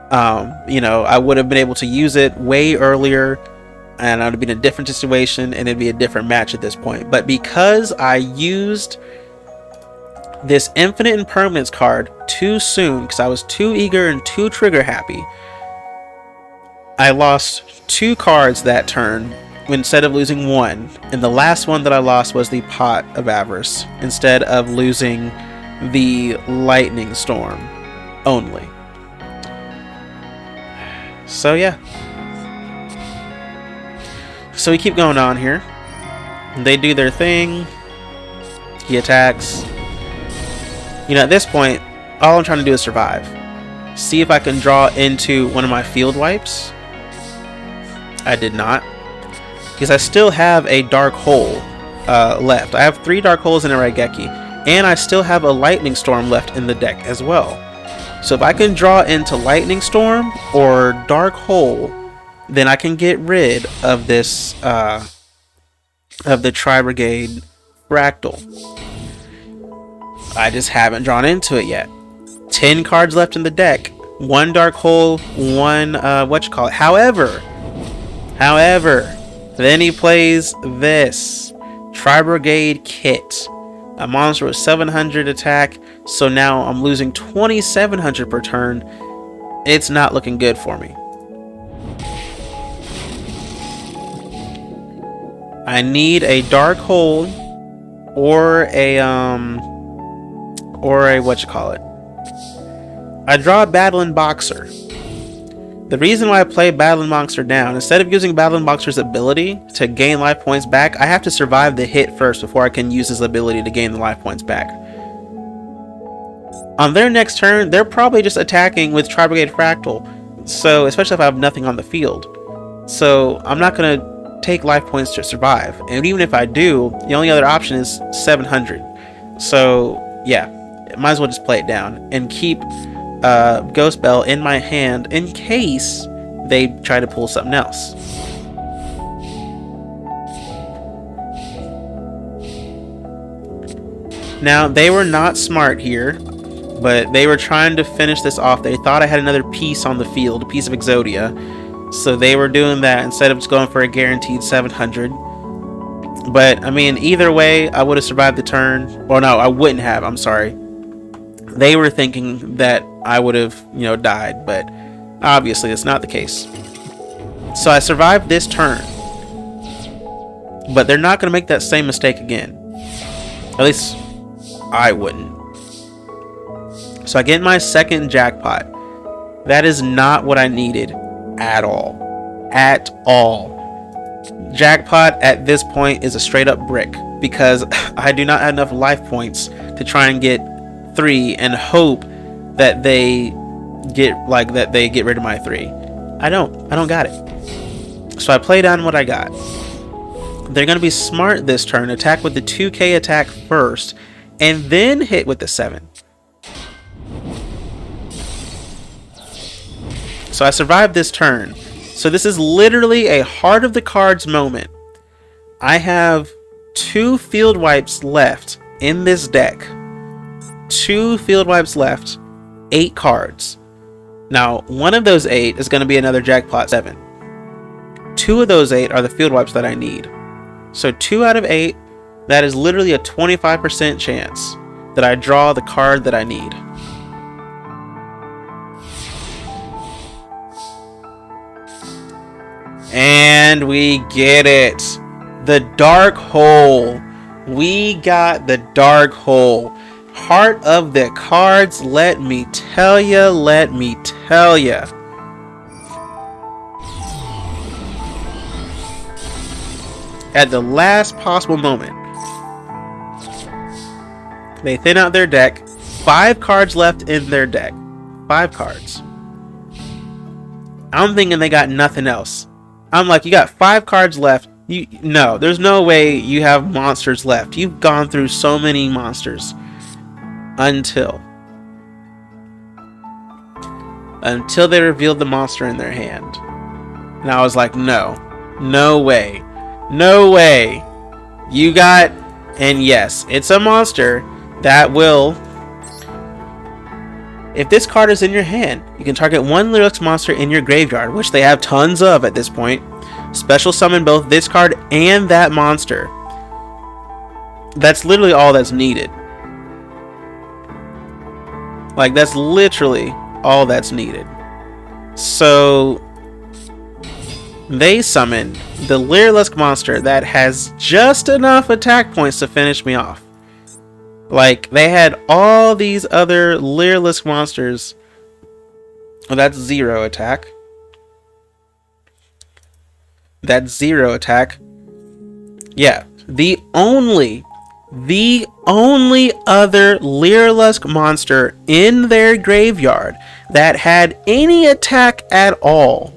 I would have been able to use it way earlier, and I would have been in a different situation, and it'd be a different match at this point. But because I used this Infinite Impermanence card too soon, because I was too eager and too trigger happy, I lost 2 cards that turn instead of losing 1. And the last one that I lost was the Pot of Avarice instead of losing the lightning storm only. So yeah. So we keep going on here. They do their thing. He attacks. You know, at this point, all I'm trying to do is survive. See if I can draw into one of my field wipes. I did not. Because I still have a dark hole left. I have 3 dark holes in a Raigeki. And I still have a lightning storm left in the deck as well. So if I can draw into lightning storm or dark hole, then I can get rid of this of the Tri-Brigade Fractal. I just haven't drawn into it yet. 10 cards left in the deck. 1 dark hole, 1 However, then he plays this Tri-Brigade Kit. A monster with 700 attack, so now I'm losing 2700 per turn. It's not looking good for me. I need a dark hole or a I draw a Battling Boxer. The reason why I play Battling Boxer down, instead of using Battling Boxer's ability to gain life points back, I have to survive the hit first before I can use his ability to gain the life points back. On their next turn, they're probably just attacking with Tri-Brigade Fractal, so especially if I have nothing on the field. So I'm not going to take life points to survive, and even if I do, the only other option is 700. So yeah, might as well just play it down and keep Ghost Bell in my hand in case they try to pull something else. Now, they were not smart here, but they were trying to finish this off. They thought I had another piece on the field, a piece of Exodia, so they were doing that instead of just going for a guaranteed 700. But I mean, either way, I would have survived the turn. Or no, I wouldn't have. I'm sorry. They were thinking that I would have, died, but obviously it's not the case. So I survived this turn, but they're not going to make that same mistake again. At least I wouldn't. So I get my second jackpot. That is not what I needed at all. At all. Jackpot at this point is a straight up brick because I do not have enough life points to try and get 3 and hope that they get rid of my 3. I don't got it. So I play down what I got. They're going to be smart this turn, attack with the 2k attack first and then hit with the 7. So I survived this turn. So this is literally a heart of the cards moment. I have 2 field wipes left in this deck. 2 field wipes left, 8 cards. Now, one of those 8 is going to be another Jackpot 7. 2 of those 8 are the field wipes that I need. So 2 out of 8, that is literally a 25% chance that I draw the card that I need. And we get it. The Dark Hole. We got the Dark Hole. Heart of the cards, let me tell ya, let me tell ya. At the last possible moment, they thin out their deck. 5 cards left in their deck. 5 cards. I'm thinking they got nothing else. I'm like, you got 5 cards left. No, there's no way you have monsters left. You've gone through so many monsters. Until they revealed the monster in their hand. And I was like, no way. No way. You got, and yes, it's a monster that will, if this card is in your hand, you can target 1 Lyrix monster in your graveyard, which they have tons of at this point. Special summon both this card and that monster. That's literally all that's needed. Like, that's literally all that's needed. So they summon the Lyrilisk monster that has just enough attack points to finish me off. Like, they had all these other Leerless monsters. Oh, that's 0 attack. That's 0 attack. Yeah, the only other Leerlusk monster in their graveyard that had any attack at all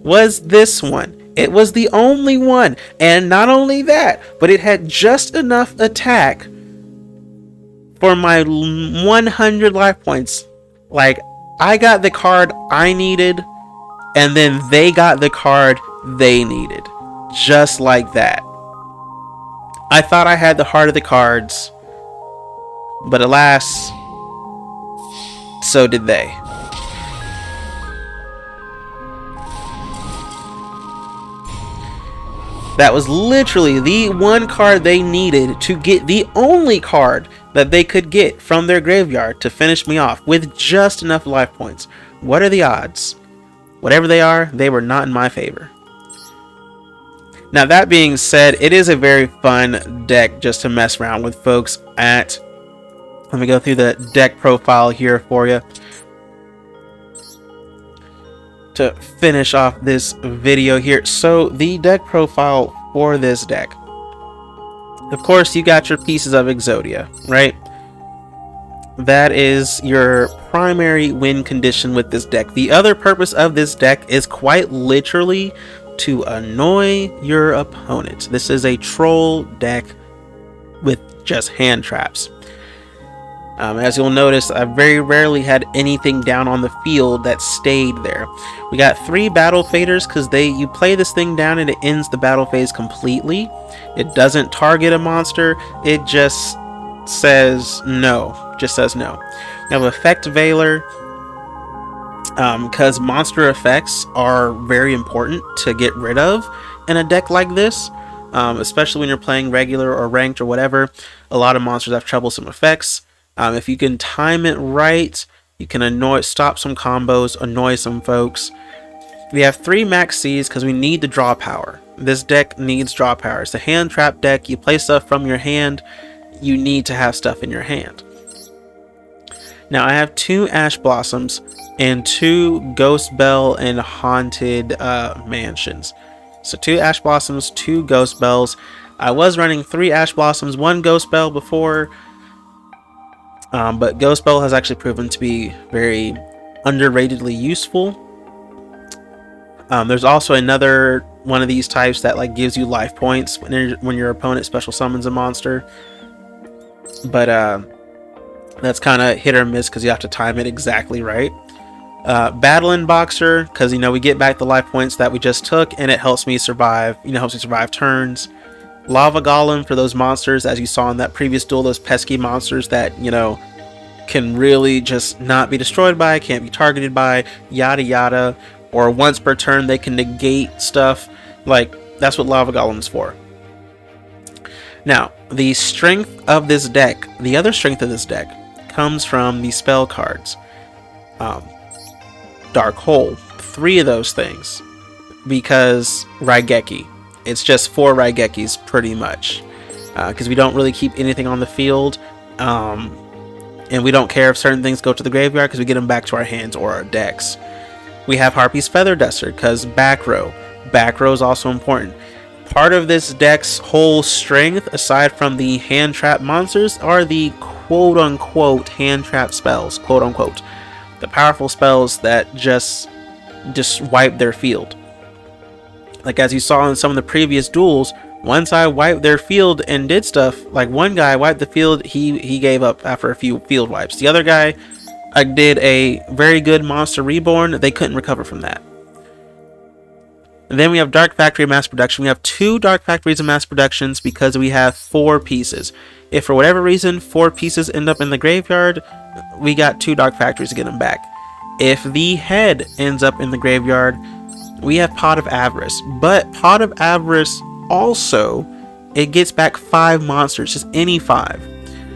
was this one. It was the only one. And not only that, but it had just enough attack for my 100 life points. Like, I got the card I needed, and then they got the card they needed. Just like that. I thought I had the heart of the cards, but alas, so did they. That was literally the one card they needed to get the only card that they could get from their graveyard to finish me off with just enough life points. What are the odds? Whatever they are, they were not in my favor. Now, that being said, it is a very fun deck just to mess around with, folks. Let me go through the deck profile here for you to finish off this video here. So, the deck profile for this deck. Of course, you got your pieces of Exodia, right? That is your primary win condition with this deck. The other purpose of this deck is quite literally to annoy your opponent. This is a troll deck with just hand traps. As you'll notice, I very rarely had anything down on the field that stayed there. We got 3 battle faders because you play this thing down and it ends the battle phase completely. It doesn't target a monster. It just says no. Just says no. We have Effect Veiler, because monster effects are very important to get rid of in a deck like this, especially when you're playing regular or ranked or whatever. A lot of monsters have troublesome effects. If you can time it right, you can stop some combos, annoy some folks. We have 3 max Cs because we need the draw power. This deck needs draw power. It's a hand trap deck. You play stuff from your hand. You need to have stuff in your hand. Now, I have 2 Ash Blossoms and 2 Ghost Bell and Haunted Mansions. So 2 Ash Blossoms, 2 Ghost Bells. I was running 3 Ash Blossoms, 1 Ghost Bell before, but Ghost Bell has actually proven to be very underratedly useful. There's also another one of these types that like gives you life points when your opponent special summons a monster, but that's kind of hit or miss because you have to time it exactly right. Battling Boxer, because we get back the life points that we just took, and it helps me survive. Helps me survive turns. Lava Golem for those monsters, as you saw in that previous duel, those pesky monsters that can really just not be destroyed by, can't be targeted by, yada yada. Or once per turn they can negate stuff. Like, that's what Lava Golem's for. Now, the strength of this deck, the other strength of this deck, comes from the spell cards. Dark Hole, 3 of those things, because Raigeki. It's just 4 Raigekis pretty much, because we don't really keep anything on the field, and we don't care if certain things go to the graveyard because we get them back to our hands or our decks. We have Harpy's Feather Duster because back row is also important. Part of this deck's whole strength, aside from the hand trap monsters, are the quote-unquote hand trap spells, quote-unquote. The powerful spells that just wipe their field. Like, as you saw in some of the previous duels, once I wiped their field and did stuff, like one guy wiped the field, he gave up after a few field wipes. The other guy, I did a very good monster reborn, they couldn't recover from that. And then we have Dark Factory Mass Production. We have 2 Dark Factories of Mass Productions because we have 4 pieces. If for whatever reason 4 pieces end up in the graveyard, we got 2 Dark Factories to get them back. If the head ends up in the graveyard, we have Pot of Avarice. But Pot of Avarice also, it gets back 5 monsters, just any 5.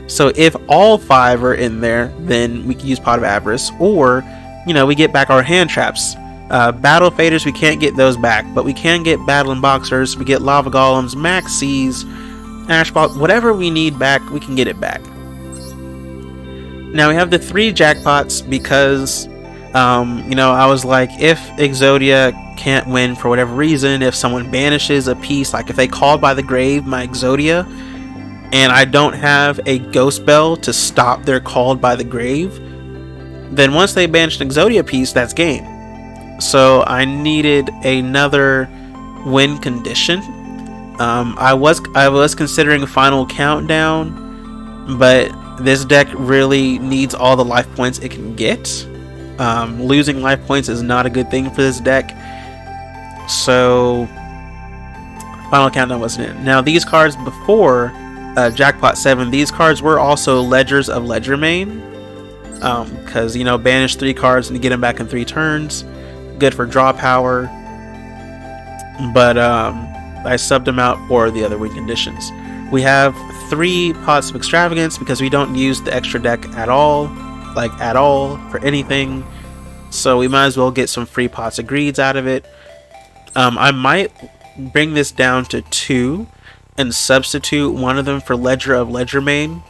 So if all 5 are in there, then we can use Pot of Avarice, or we get back our hand traps. Battle Faders, we can't get those back, but we can get Battling Boxers, we get Lava Golems, Max C's, Ash Ball, whatever we need back, we can get it back. Now we have the 3 jackpots because, I was like, if Exodia can't win for whatever reason, if someone banishes a piece, like if they called by the grave my Exodia, and I don't have a ghost bell to stop their called by the grave, then once they banish an Exodia piece, that's game. So I needed another win condition. I was considering a final countdown, but this deck really needs all the life points it can get. Losing life points is not a good thing for this deck. So final countdown wasn't in. Now these cards before Jackpot 7, these cards were also Ledgers of Ledgermane, because banish 3 cards and you get them back in 3 turns. Good for draw power, but I subbed them out for the other win conditions. We have 3 pots of extravagance because we don't use the extra deck at all, for anything. So we might as well get some free pots of greeds out of it. I might bring this down to 2 and substitute one of them for Ledger of Ledgermane,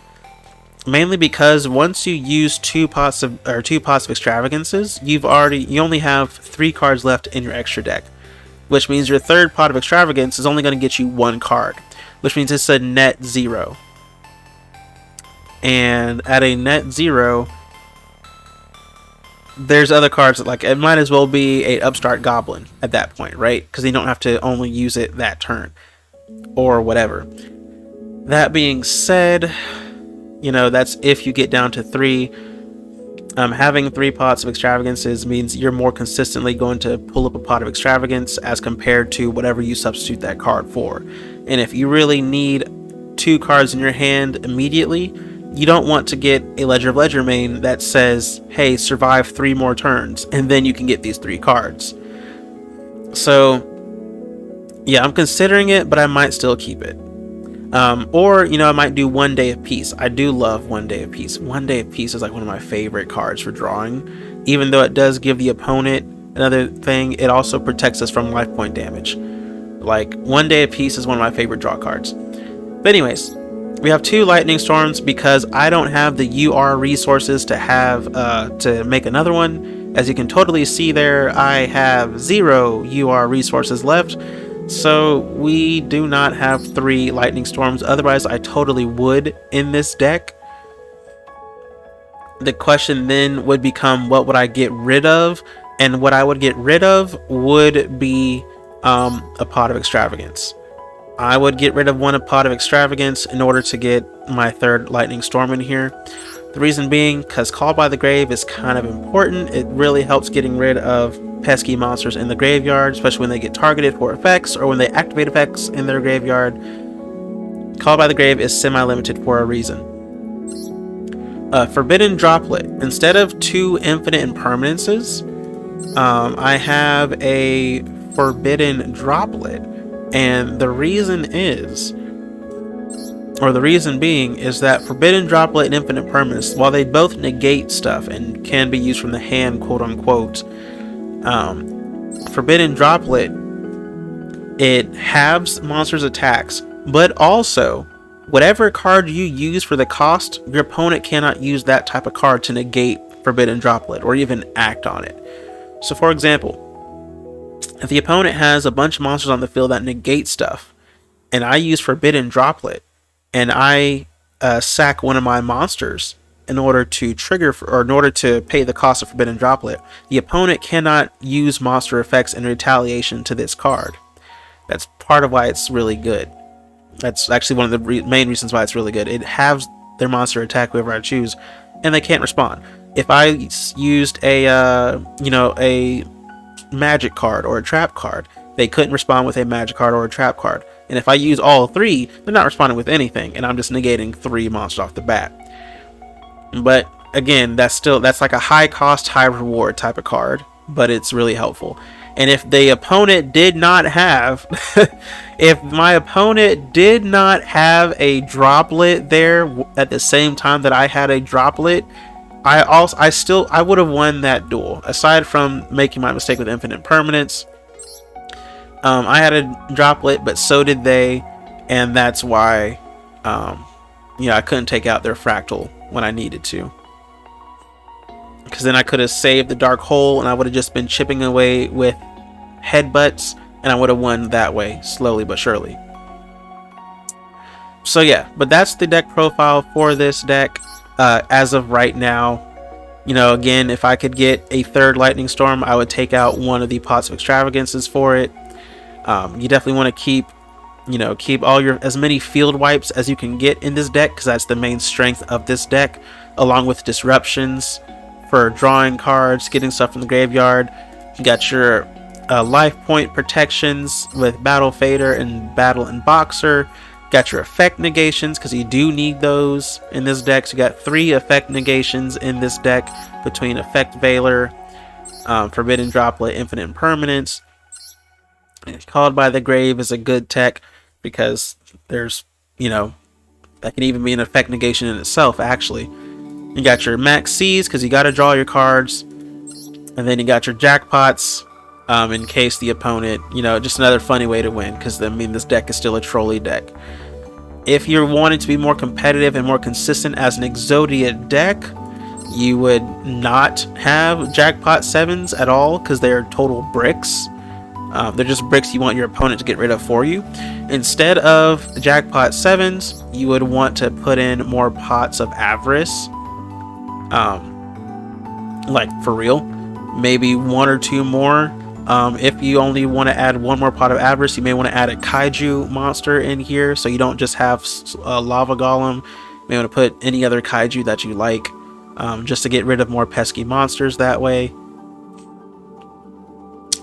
mainly because once you use 2 pots of extravagances, you only have 3 cards left in your extra deck, which means your 3rd pot of extravagance is only going to get you 1 card, which means it's a net 0. And at a net 0, there's other cards that, it might as well be a Upstart Goblin at that point, right? Because you don't have to only use it that turn or whatever. That being said, that's if you get down to 3. Having 3 pots of extravagances means you're more consistently going to pull up a pot of extravagance as compared to whatever you substitute that card for. And if you really need 2 cards in your hand immediately, you don't want to get a Ledger of Ledgermane that says, hey, survive 3 more turns, and then you can get these 3 cards. So, yeah, I'm considering it, but I might still keep it. Or, I might do 1 Day of Peace. I do love 1 Day of Peace. 1 Day of Peace is one of my favorite cards for drawing. Even though it does give the opponent another thing, it also protects us from life point damage. 1 Day of Peace is one of my favorite draw cards. But anyways, we have 2 Lightning Storms because I don't have the UR resources to make another one. As you can totally see there, I have 0 UR resources left. So we do not have 3 Lightning Storms. Otherwise, I totally would in this deck. The question then would become, what would I get rid of? And what I would get rid of would be a pot of extravagance. I would get rid of one pot of extravagance in order to get my 3rd Lightning Storm in here. The reason being, because Call by the Grave is kind of important. It really helps getting rid of pesky monsters in the graveyard, especially when they get targeted for effects or when they activate effects in their graveyard. Call by the Grave is semi-limited for a reason. Forbidden Droplet. Instead of 2 infinite impermanences, I have a Forbidden Droplet. And the reason being is that Forbidden Droplet and Infinite Permanence, while they both negate stuff and can be used from the hand, quote unquote, Forbidden Droplet, it halves monsters' attacks, but also whatever card you use for the cost, your opponent cannot use that type of card to negate Forbidden Droplet or even act on it. So for example, if the opponent has a bunch of monsters on the field that negate stuff, and I use Forbidden Droplet, and I sack one of my monsters in order to in order to pay the cost of Forbidden Droplet, the opponent cannot use monster effects in retaliation to this card. That's part of why it's really good. That's actually one of the main reasons why it's really good. It halves their monster attack whoever I choose, and they can't respond. If I used a magic card or a trap card, they couldn't respond with a magic card or a trap card. And if I use all 3, they're not responding with anything, and I'm just negating 3 monsters off the bat. But again, that's like a high cost, high reward type of card, but it's really helpful. And if the opponent did not have if my opponent did not have a droplet there at the same time that I had a droplet, I would have won that duel. Aside from making my mistake with Infinite Permanence, I had a droplet, but so did they, and that's why I couldn't take out their fractal when I needed to. because then I could have saved the dark hole and I would have just been chipping away with headbutts, and I would have won that way, slowly but surely. So yeah, but that's the deck profile for this deck as of right now. You know, again, if I could get a third Lightning Storm, I would take out one of the Pots of Extravagances for it. You definitely want to keep, you know, keep all your as many field wipes as you can get in this deck, because that's the main strength of this deck, along with disruptions for drawing cards, getting stuff from the graveyard. You got your life point protections with Battle Fader and Battle and Boxer. Got your effect negations, because you do need those in this deck. So you got 3 effect negations in this deck between Effect Veiler, Forbidden Droplet, Infinite Impermanence. Called by the Grave is a good tech, because there's, you know, that can even be an effect negation in itself, actually. You got your Max C's, because you got to draw your cards. And then you got your Jackpots, in case the opponent, you know, just another funny way to win, because I mean, this deck is still a trolley deck. If you're wanting to be more competitive and more consistent as an Exodia deck, you would not have Jackpot 7s at all, because they are total bricks. They're just bricks you want your opponent to get rid of for you. Instead of Jackpot 7s, you would want to put in more Pots of Avarice. Like, for real. Maybe 1 or 2 more. If you only want to add 1 more Pot of Avarice, you may want to add a Kaiju monster in here, so you don't just have a Lava Golem. You may want to put any other Kaiju that you like, just to get rid of more pesky monsters that way.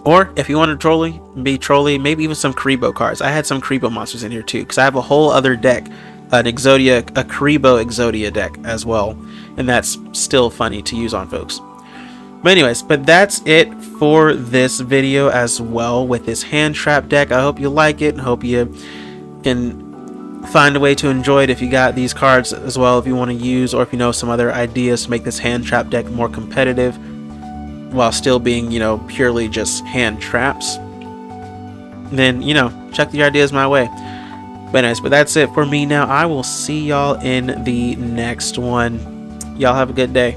Or if you want to be trolly, maybe even some Karibo cards. I had some Karibo monsters in here too, because I have a whole other deck, a Karibo Exodia deck as well, and that's still funny to use on folks. But anyways, but that's it for this video as well with this hand trap deck. I hope you like it, and hope you can find a way to enjoy it if you got these cards as well, if you want to use, or if you know some other ideas to make this hand trap deck more competitive while still being, you know, purely just hand traps. Then, you know, check the ideas my way. But anyways, but that's it for me now. I will see y'all in the next one. Y'all have a good day.